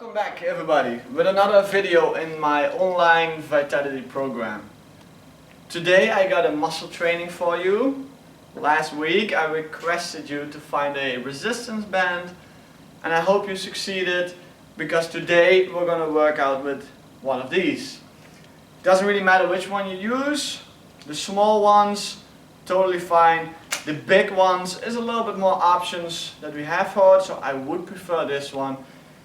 Welcome back everybody with another video in my online vitality program. Today I got a muscle training for you. Last week I requested you to find a resistance band and I hope you succeeded, because today we're going to work out with one of these. Doesn't really matter which one you use. The small ones, totally fine. The big ones is a little bit more options that we have for it, so I would prefer this one.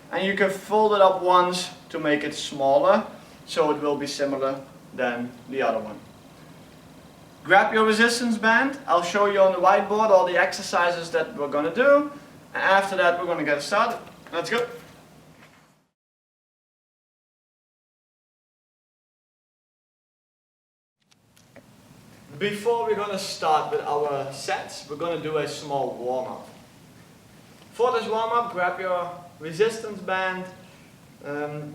And you can fold it up once to make it smaller, so it will be similar than the other one. Grab your resistance band. I'll show you on the whiteboard all the exercises that we're going to do. And after that we're going to get started. Let's go. Before we're going to start with our sets, we're going to do a small warm-up. For this warm-up, grab your resistance band,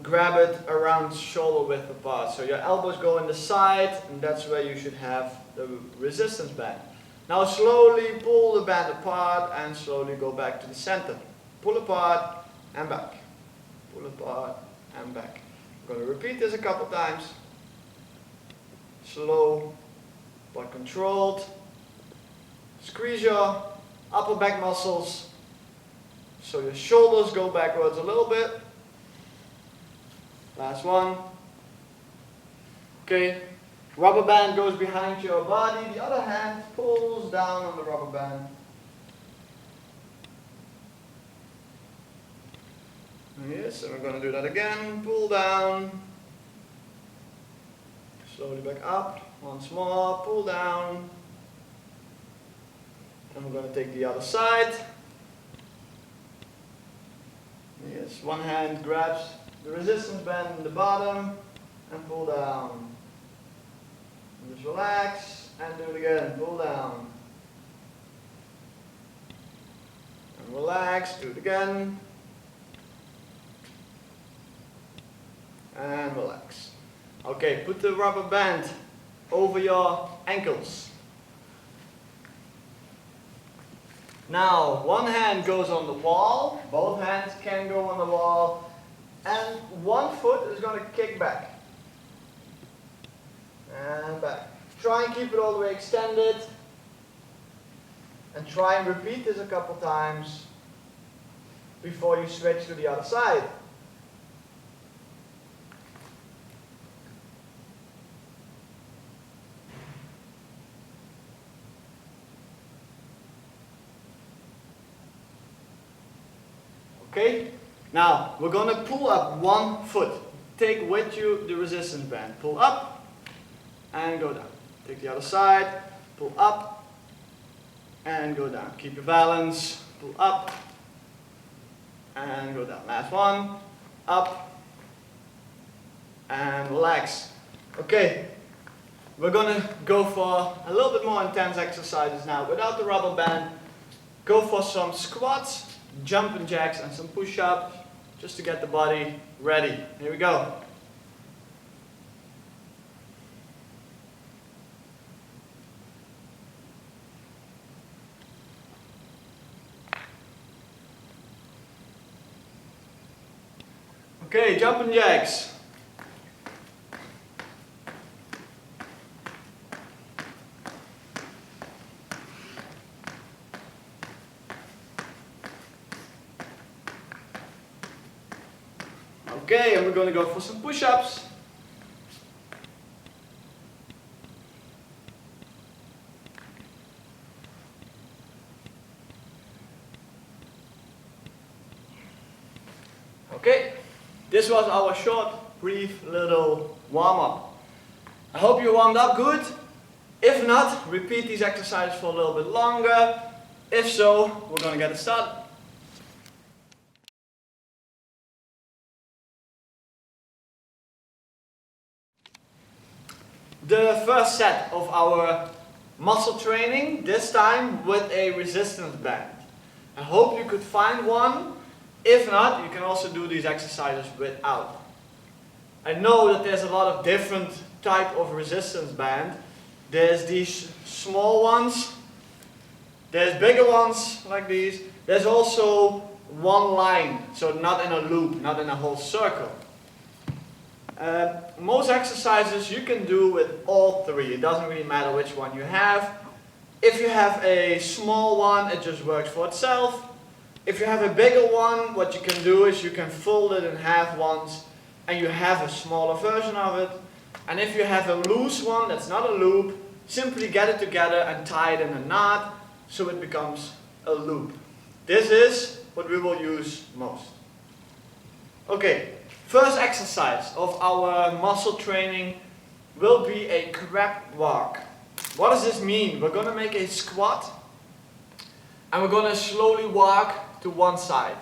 grab it around shoulder width apart. So your elbows go in the side, and that's where you should have the resistance band. Now slowly pull the band apart and slowly go back to the center. Pull apart and back. Pull apart and back. I'm going to repeat this a couple times. Slow but controlled. Squeeze your upper back muscles so your shoulders go backwards a little bit. Last one. Okay, rubber band goes behind your body, the other hand pulls down on the rubber band. Yes, and we're going to do that again. Pull down. Slowly back up. Once more, pull down. And we're going to take the other side. Yes, one hand grabs the resistance band in the bottom and pull down. And just relax and do it again. Pull down. And relax, do it again. And relax. Okay, put the rubber band over your ankles. Now, one hand goes on the wall, both hands can go on the wall, and one foot is going to kick back. And back. Try and keep it all the way extended. And try and repeat this a couple times before you switch to the other side. Okay, now we're going to pull up one foot. Take with you the resistance band. Pull up and go down. Take the other side, pull up and go down. Keep your balance, pull up and go down. Last one, up and relax. Okay, we're going to go for a little bit more intense exercises now without the rubber band. Go for some squats, jumping jacks and some push-ups just to get the body ready. Here we go. Okay, jumping jacks. Okay, and we're going to go for some push-ups. Okay, this was our short, brief little warm-up. I hope you warmed up good. If not, repeat these exercises for a little bit longer. If so, we're going to get it started. The first set of our muscle training, this time with a resistance band. I hope you could find one. If not, you can also do these exercises without. I know that there's a lot of different type of resistance band. There's these small ones, there's bigger ones like these. There's also one line, so not in a loop, not in a whole circle. Most exercises you can do with all three. It doesn't really matter which one you have. If you have a small one, it just works for itself. If you have a bigger one, what you can do is you can fold it in half once and you have a smaller version of it. And if you have a loose one that's not a loop, simply get it together and tie it in a knot so it becomes a loop. This is what we will use most. Okay, first exercise of our muscle training will be a crab walk. What does this mean? We're going to make a squat and we're going to slowly walk to one side.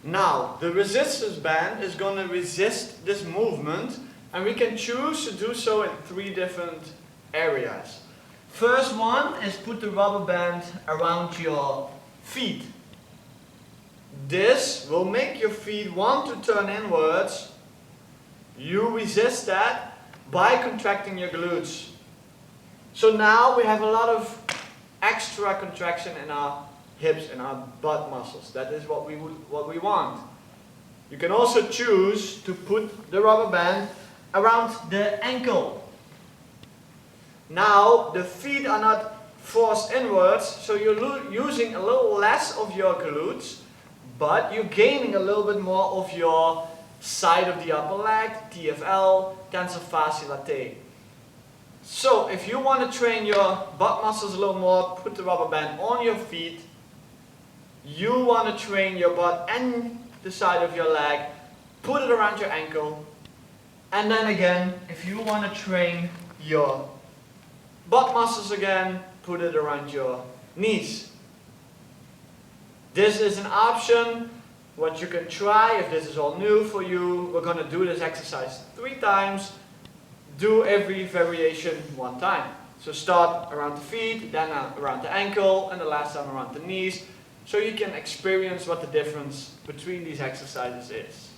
Now, the resistance band is going to resist this movement, and we can choose to do so in three different areas. First one is put the rubber band around your feet. This will make your feet want to turn inwards. You resist that by contracting your glutes. So now we have a lot of extra contraction in our hips and our butt muscles. That is what we want. You can also choose to put the rubber band around the ankle. Now the feet are not forced inwards, so you're using a little less of your glutes, but you're gaining a little bit more of your side of the upper leg, TFL, tensor fasciae latae. So if you want to train your butt muscles a little more, put the rubber band on your feet. You want to train your butt and the side of your leg, put it around your ankle. And then again, if you want to train your butt muscles again, put it around your knees. This is an option, what you can try if this is all new for you. We're going to do this exercise 3 times. Do every variation 1 time. So start around the feet, then around the ankle, and the last time around the knees. So you can experience what the difference between these exercises is.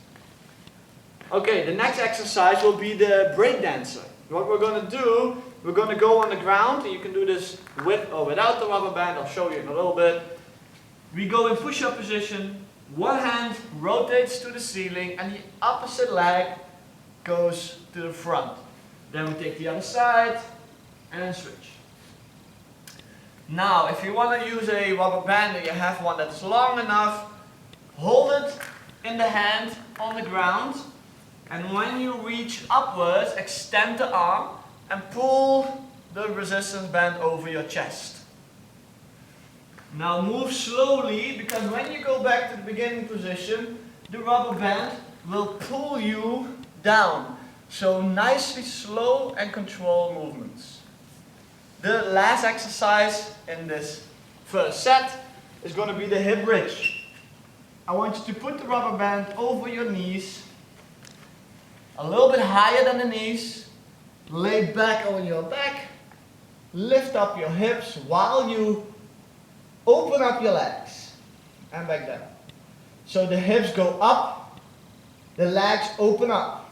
Okay, the next exercise will be the Breakdancer. What we're going to do, we're going to go on the ground. You can do this with or without the rubber band. I'll show you in a little bit. We go in push-up position. One hand rotates to the ceiling and the opposite leg goes to the front. Then we take the other side and switch. Now, if you want to use a rubber band and you have one that's long enough, hold it in the hand on the ground, and when you reach upwards, extend the arm and pull the resistance band over your chest. Now move slowly, because when you go back to the beginning position, the rubber band will pull you down. So nicely slow and controlled movements. The last exercise in this first set is going to be the hip bridge. I want you to put the rubber band over your knees, a little bit higher than the knees, lay back on your back, lift up your hips while you open up your legs and back down. So the hips go up, the legs open up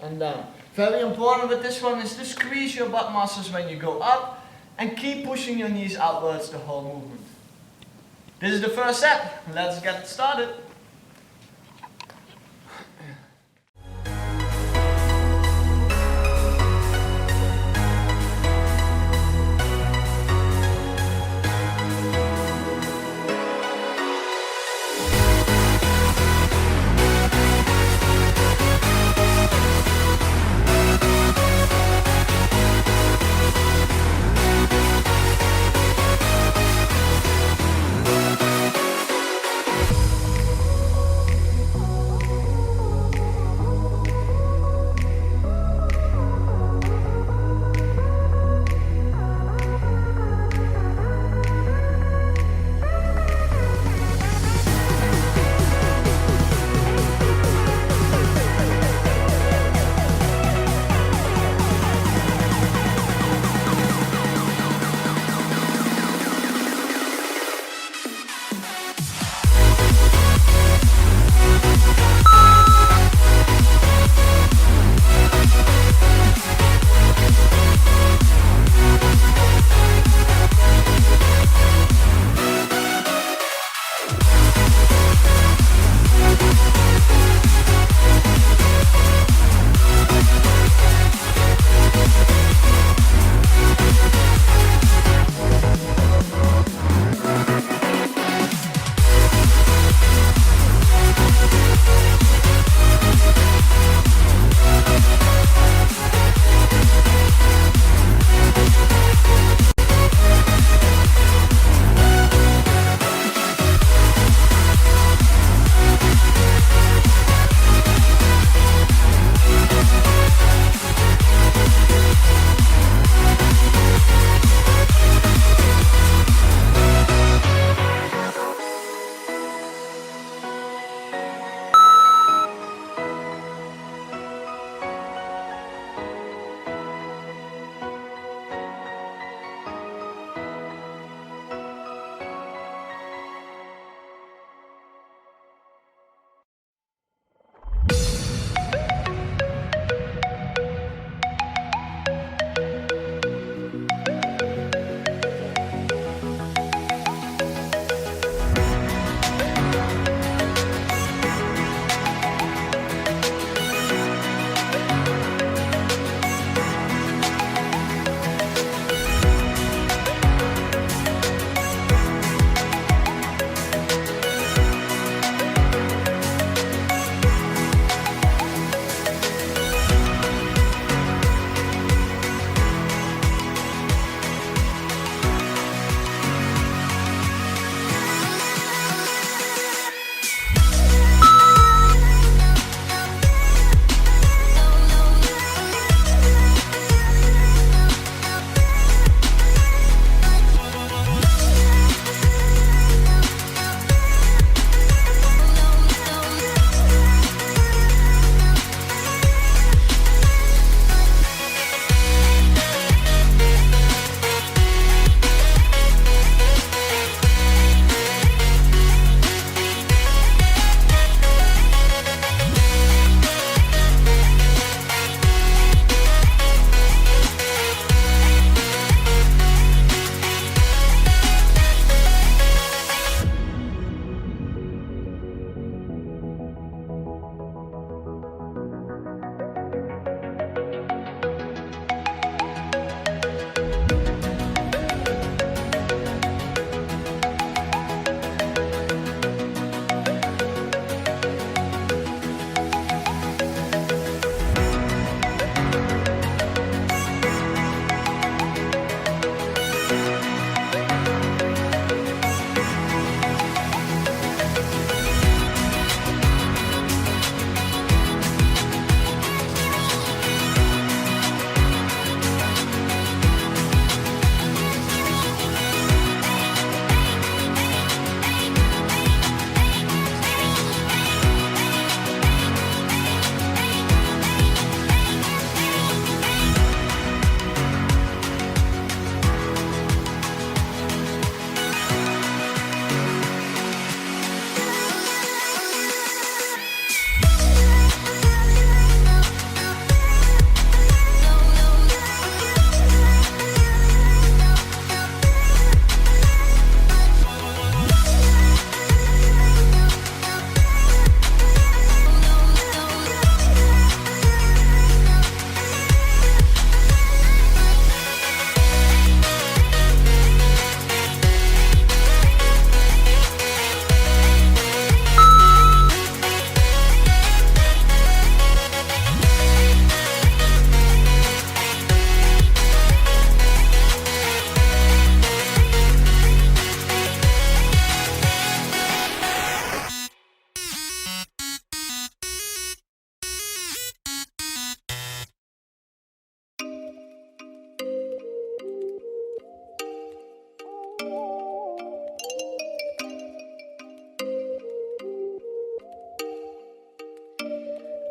and down. Very important with this one is to squeeze your butt muscles when you go up and keep pushing your knees outwards the whole movement. This is the first set. Let's get started.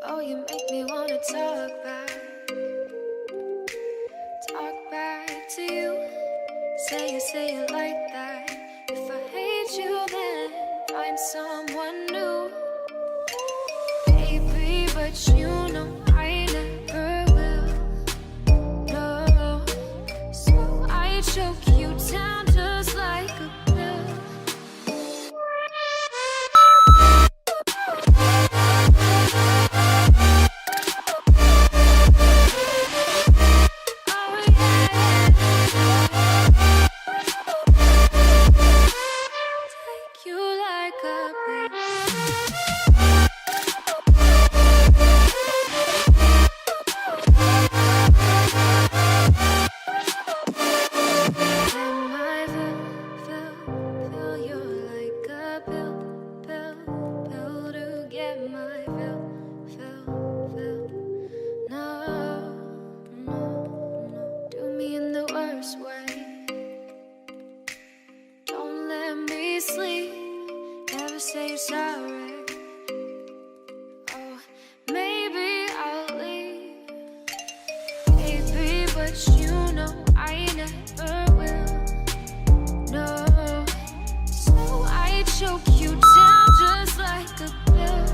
Oh, you make me wanna talk back to you. Say it like that. If I hate you, then find someone new. Baby, but you know I never will. No, so I choke you down just like a pill. Sleep, never say you're sorry. Oh, maybe I'll leave, baby, but you know I never will. No, so I choke you down just like a pill.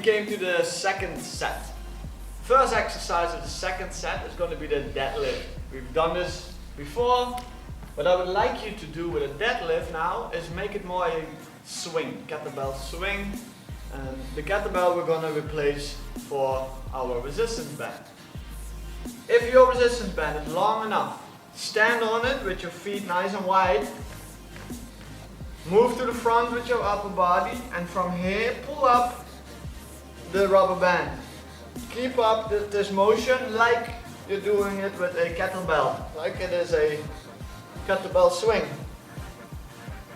came to the second set. First exercise of the second set is going to be the deadlift. We've done this before. What I would like you to do with a deadlift now is make it more a swing, kettlebell swing. And the kettlebell we're going to replace for our resistance band. If your resistance band is long enough, stand on it with your feet nice and wide. Move to the front with your upper body, and from here pull up the rubber band. Keep up this motion like you're doing it with a kettlebell, like it is a kettlebell swing.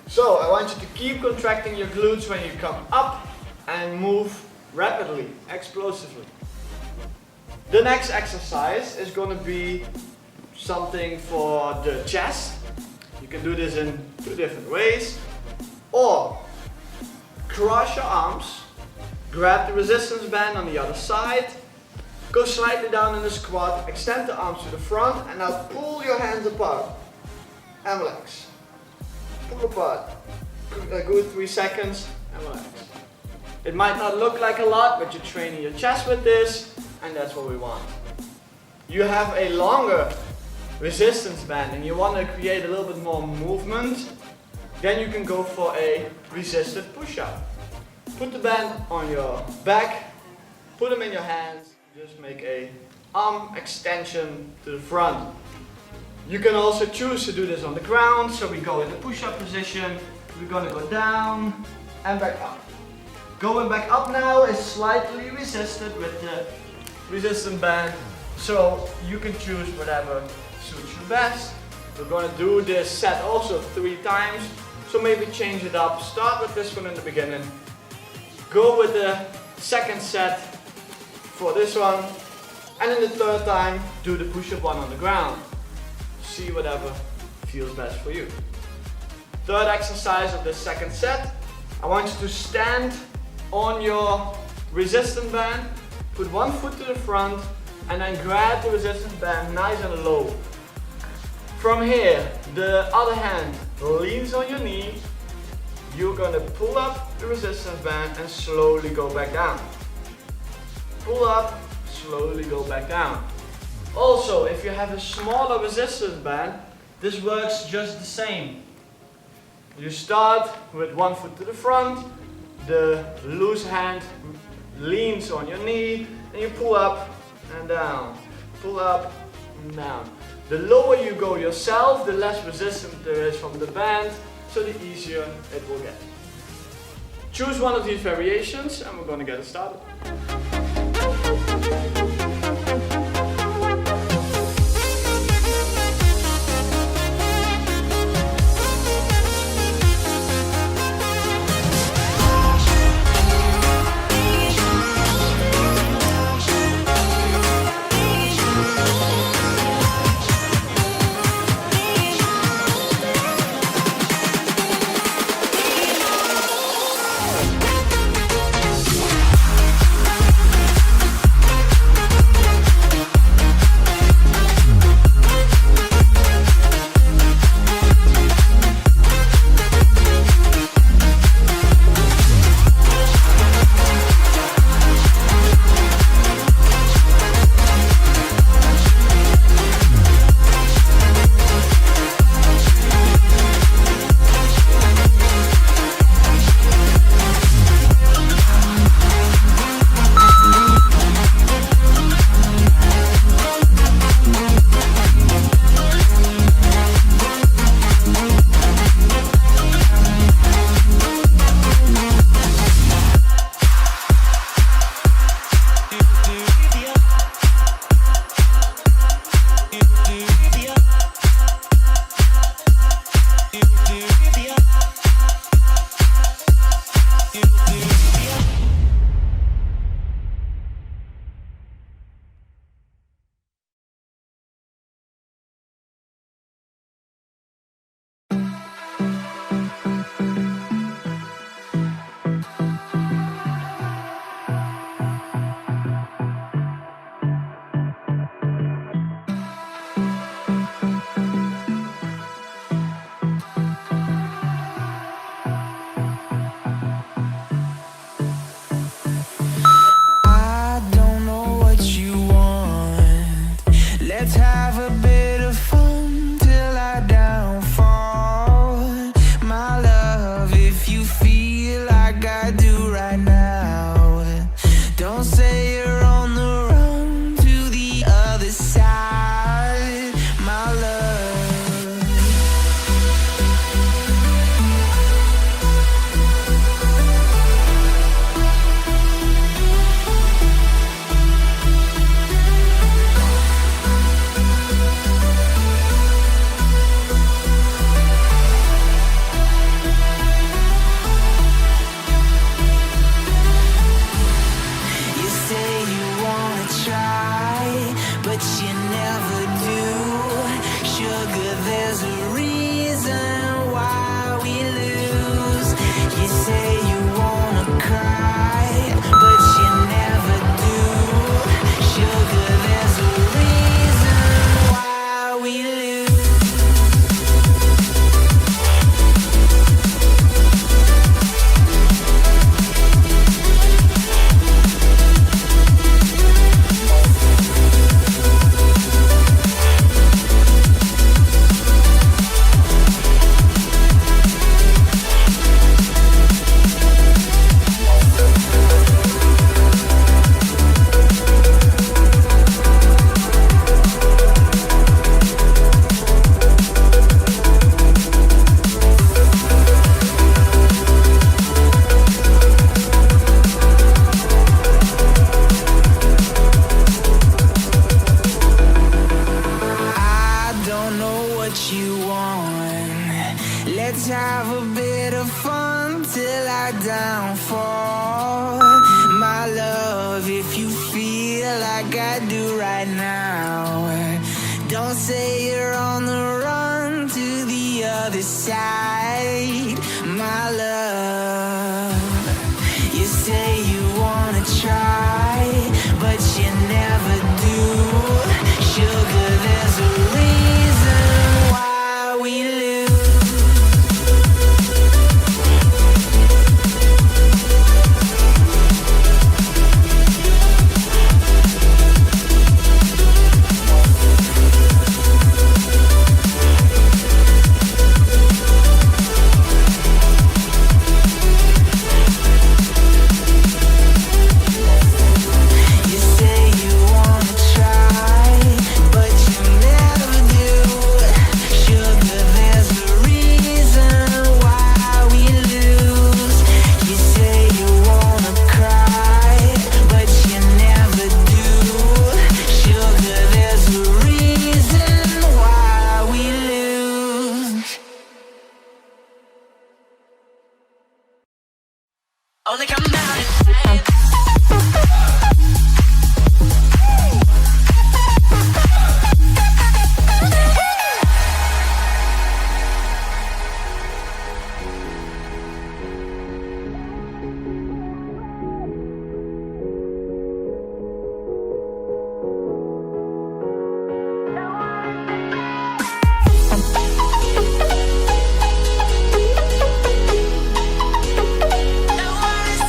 So I want you to keep contracting your glutes when you come up and move rapidly, explosively. The next exercise is going to be something for the chest. You can do this in two different ways. Or cross your arms, grab the resistance band on the other side, go slightly down in the squat, extend the arms to the front, and now pull your hands apart and relax. Pull apart. A good 3 seconds and relax. It might not look like a lot, but you're training your chest with this, and that's what we want. You have a longer resistance band and you want to create a little bit more movement, then you can go for a resisted push-up. Put the band on your back, put them in your hands, just make a arm extension to the front. You can also choose to do this on the ground, so we go in the push-up position, we're going to go down and back up. Going back up now is slightly resisted with the resistance band, so you can choose whatever suits you best. We're going to do this set also 3 times, so maybe change it up. Start with this one in the beginning, go with the second set for this one, and in the third time do the push-up one on the ground. See whatever feels best for you. Third exercise of the second set, I want you to stand on your resistance band, put one foot to the front, and then grab the resistance band nice and low. From here, the other hand leans on your knee. You're going to pull up the resistance band and slowly go back down. Pull up, slowly go back down. Also, if you have a smaller resistance band, this works just the same. You start with one foot to the front, the loose hand leans on your knee, and you pull up and down, pull up and down. The lower you go yourself, the less resistance there is from the band, so the easier it will get. Choose one of these variations and we're going to get it started. little bit of fun till our downfall. My love, if you feel like I do right now, don't say you're on the run to the other side. My love, you say you wanna try, but you never do. Sugar, there's a reason why we lose. Only come out at night. No one is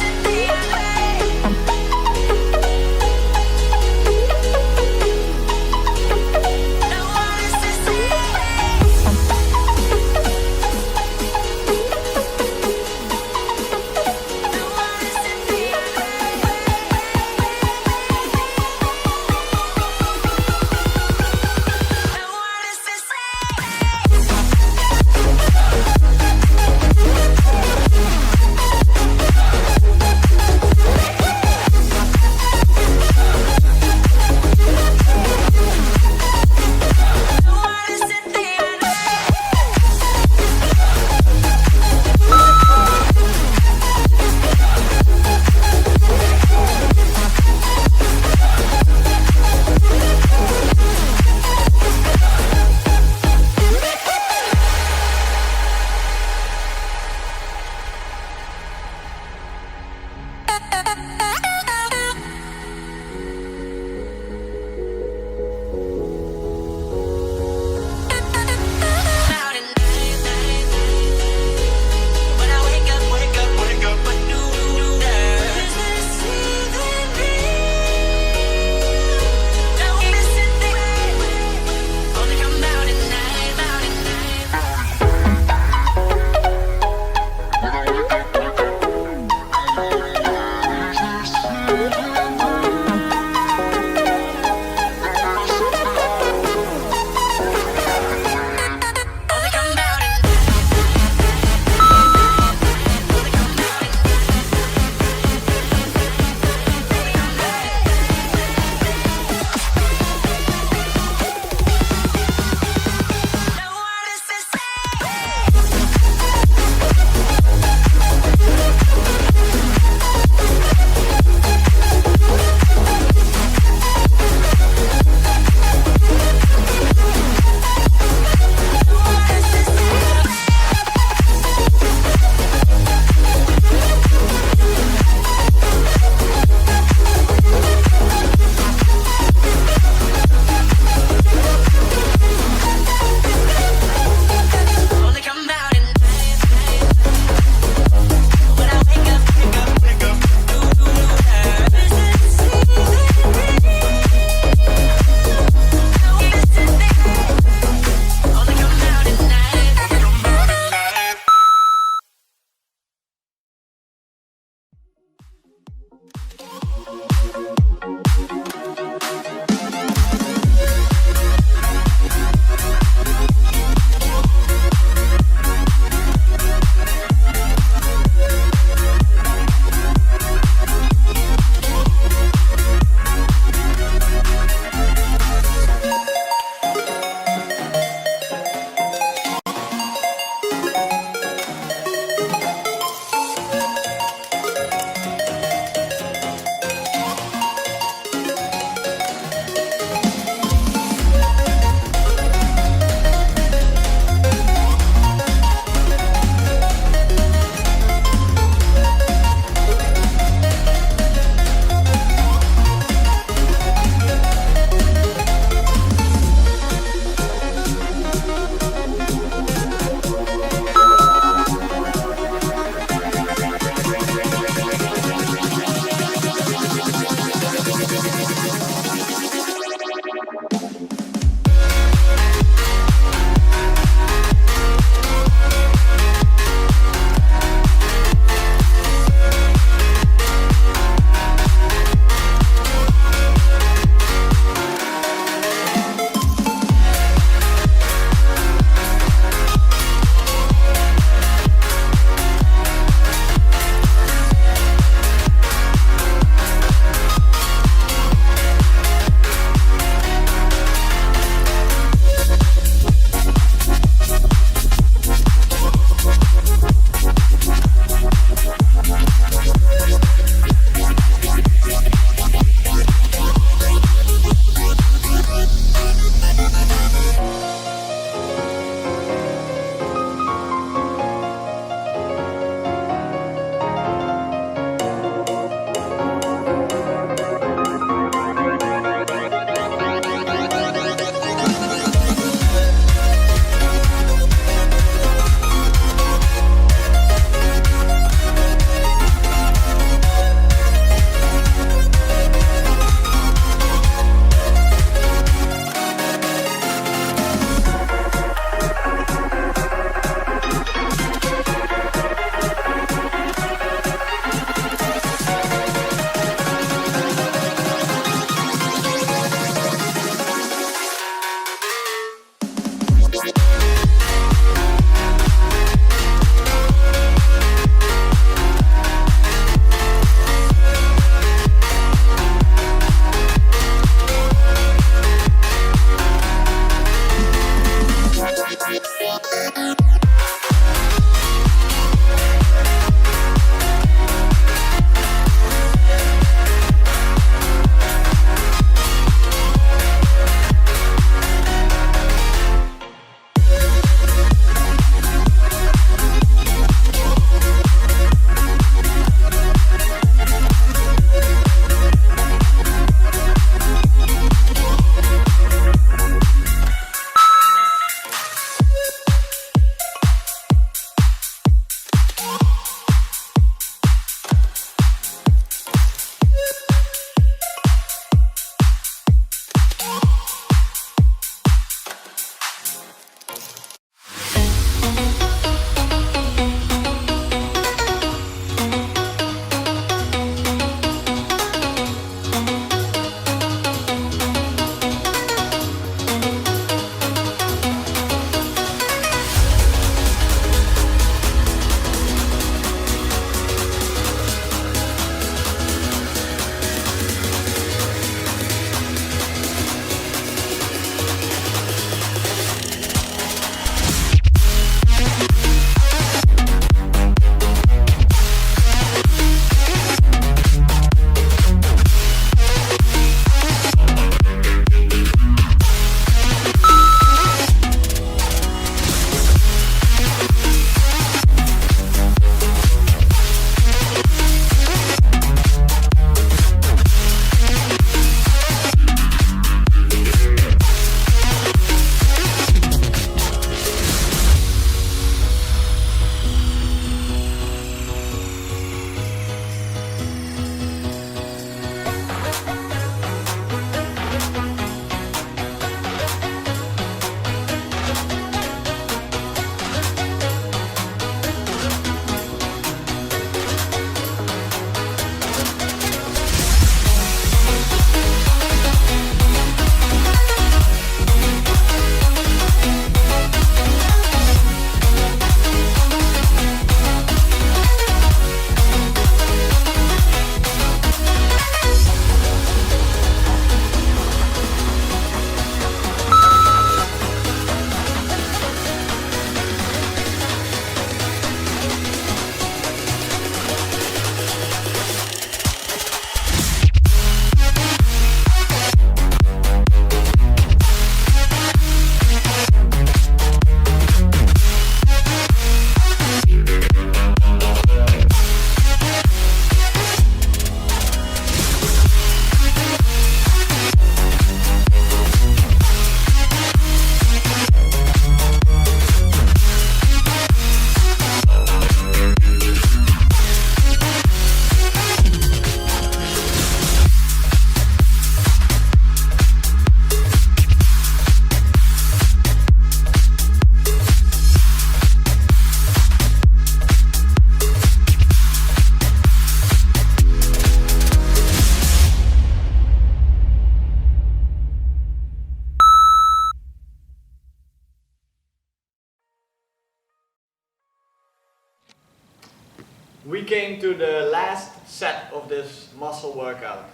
we came to the last set of this muscle workout.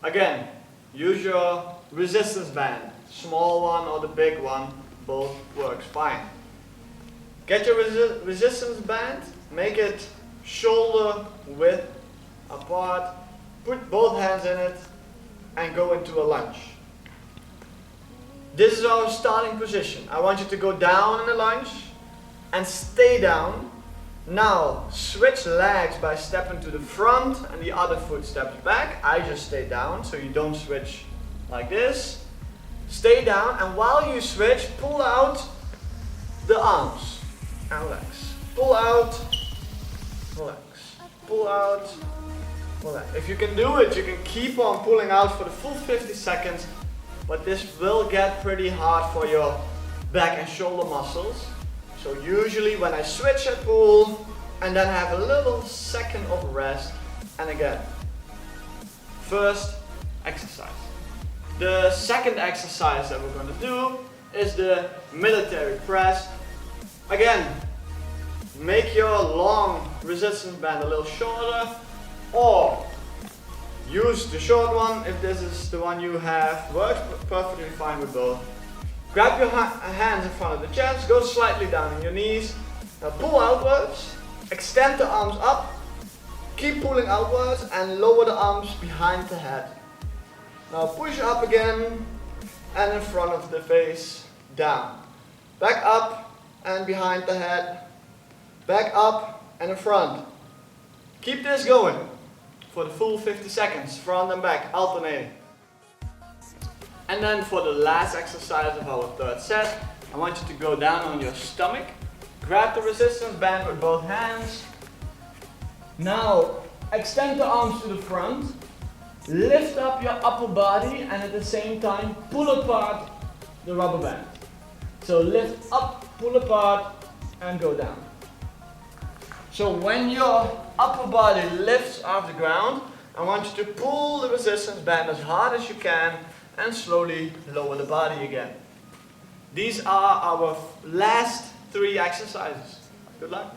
Again, use your resistance band, small one or the big one, both works fine. Get your resistance band, make it shoulder width apart, put both hands in it and go into a lunge. This is our starting position. I want you to go down in the lunge and stay down. Now switch legs by stepping to the front and the other foot steps back. I just stay down so you don't switch like this. Stay down, and while you switch, pull out the arms and legs. Pull out, relax. Pull out, relax. If you can do it, you can keep on pulling out for the full 50 seconds, but this will get pretty hard for your back and shoulder muscles. So usually when I switch, I pull and then have a little second of rest. And again, first exercise. The second exercise that we're going to do is the military press. Again, make your long resistance band a little shorter, or use the short one if this is the one you have. Works perfectly fine with both. Grab your hands in front of the chest, go slightly down on your knees. Now pull outwards, extend the arms up, keep pulling outwards and lower the arms behind the head. Now push up again and in front of the face, down. Back up and behind the head, back up and in front. Keep this going for the full 50 seconds, front and back, alternating. And then for the last exercise of our third set, I want you to go down on your stomach, grab the resistance band with both hands. Now extend the arms to the front, lift up your upper body and at the same time pull apart the rubber band. So lift up, pull apart and go down. So when your upper body lifts off the ground, I want you to pull the resistance band as hard as you can and slowly lower the body again. These are our last 3 exercises. Good luck.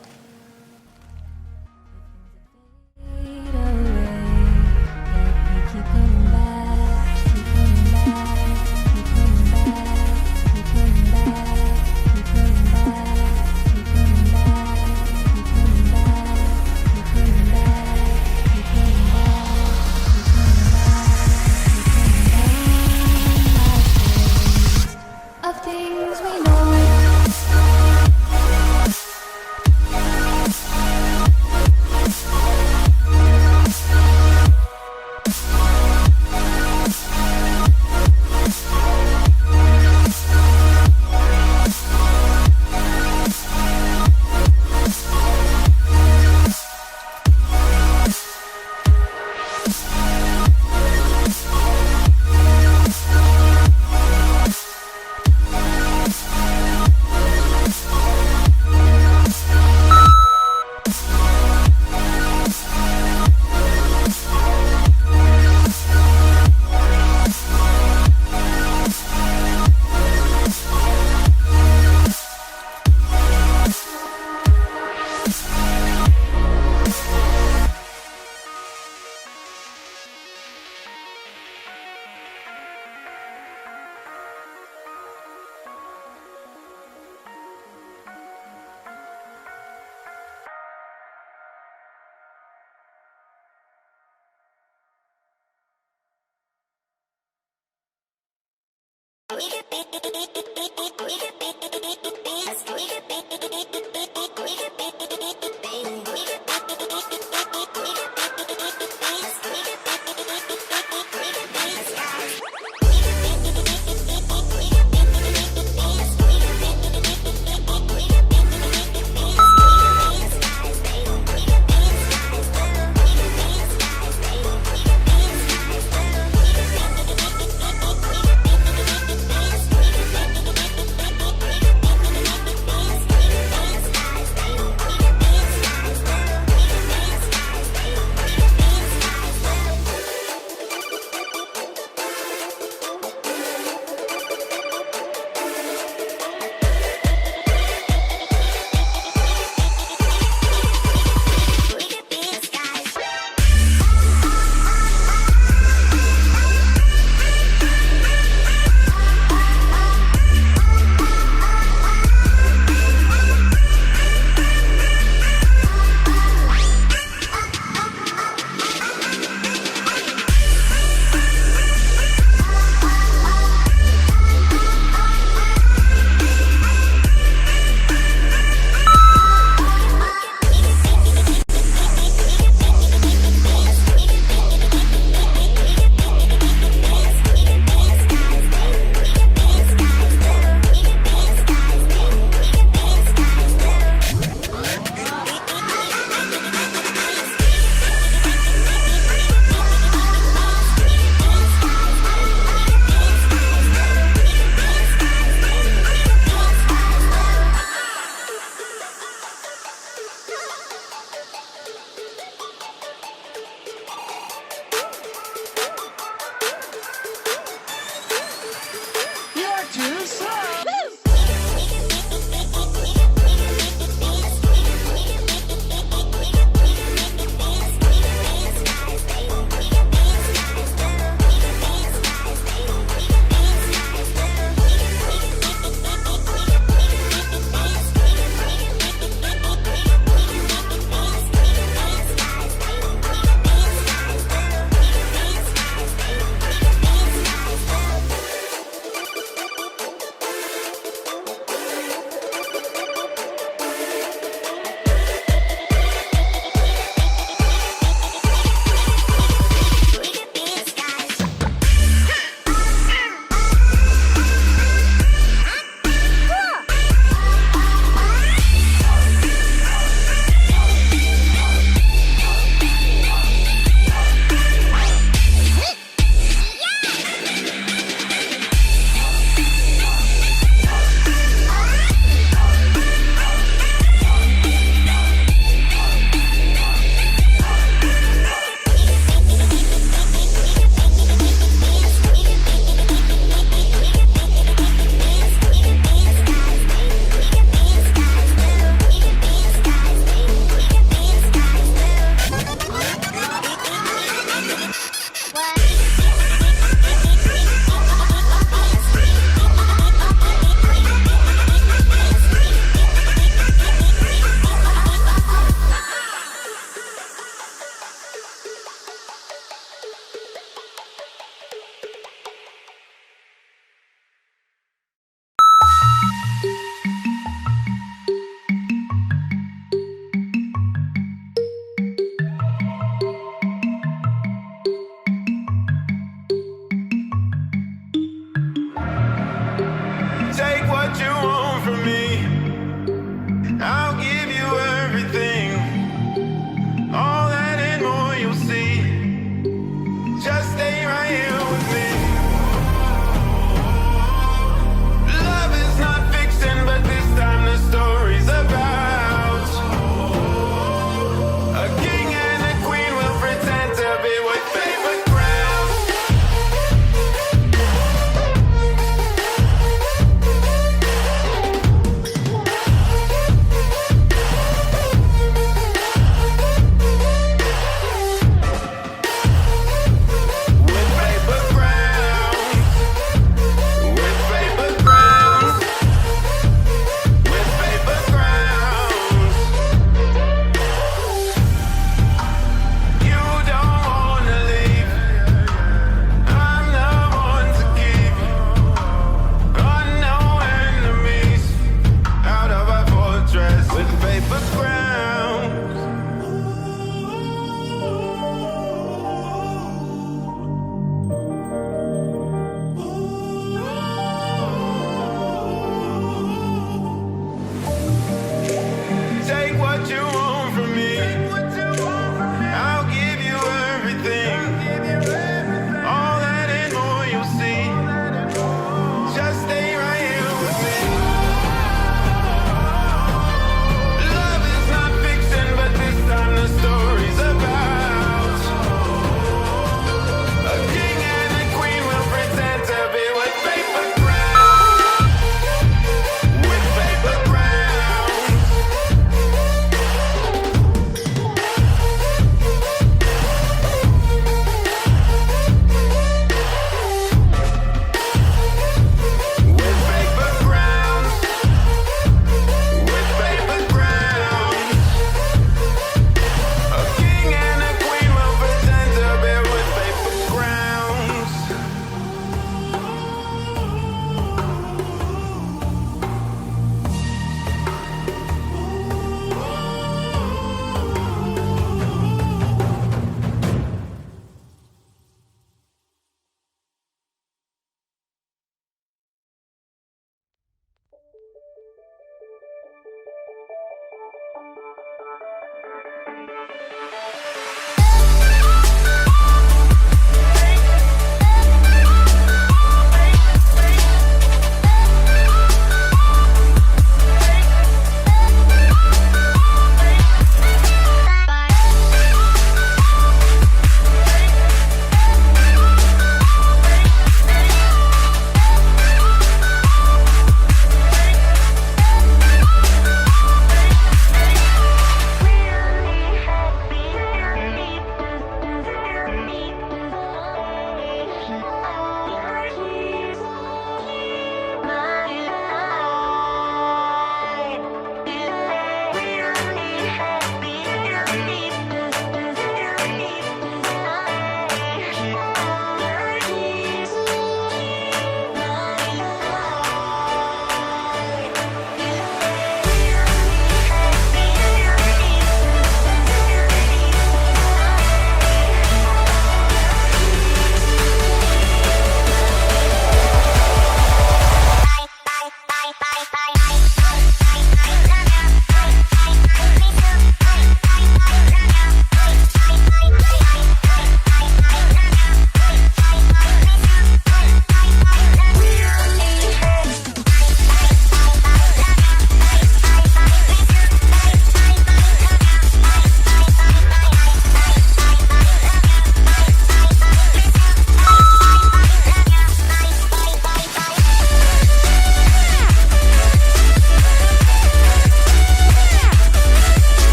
Of things we know.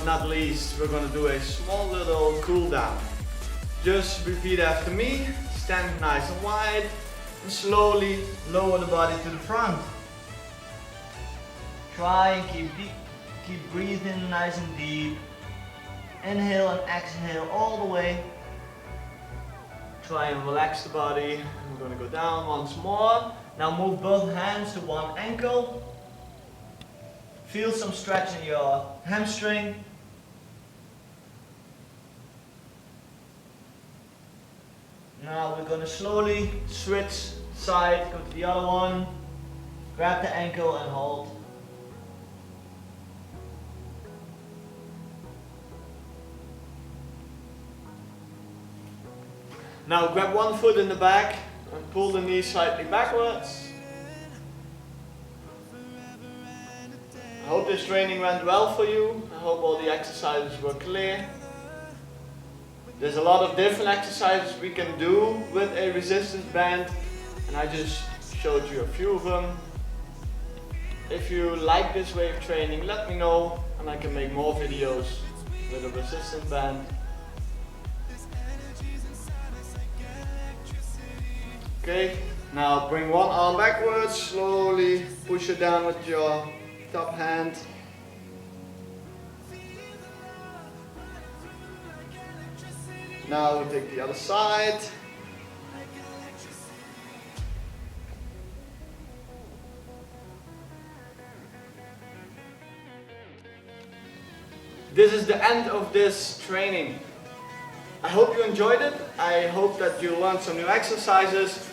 not least, we're going to do a small little cool down. Just repeat after me, stand nice and wide, and slowly lower the body to the front. Try and keep breathing nice and deep. Inhale and exhale all the way. Try and relax the body. We're going to go down once more. Now move both hands to one ankle. Feel some stretch in your hamstring. Now we're going to slowly switch side, go to the other one. Grab the ankle and hold. Now grab one foot in the back and pull the knee slightly backwards. I hope this training went well for you. I hope all the exercises were clear. There's a lot of different exercises we can do with a resistance band, and I just showed you a few of them. If you like this way of training, let me know and I can make more videos with a resistance band. Okay, now bring one arm backwards, slowly push it down with your top hand. Now we take the other side. This is the end of this training. I hope you enjoyed it. I hope that you learned some new exercises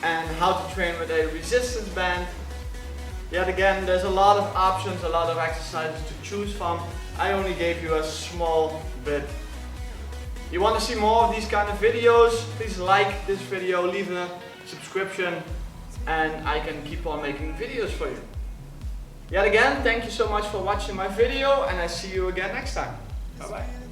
and how to train with a resistance band. Yet again, there's a lot of options, a lot of exercises to choose from. I only gave you a small bit. You want to see more of these kind of videos? Please like this video, leave a subscription, and I can keep on making videos for you. Yet again, thank you so much for watching my video, and I see you again next time. Bye bye.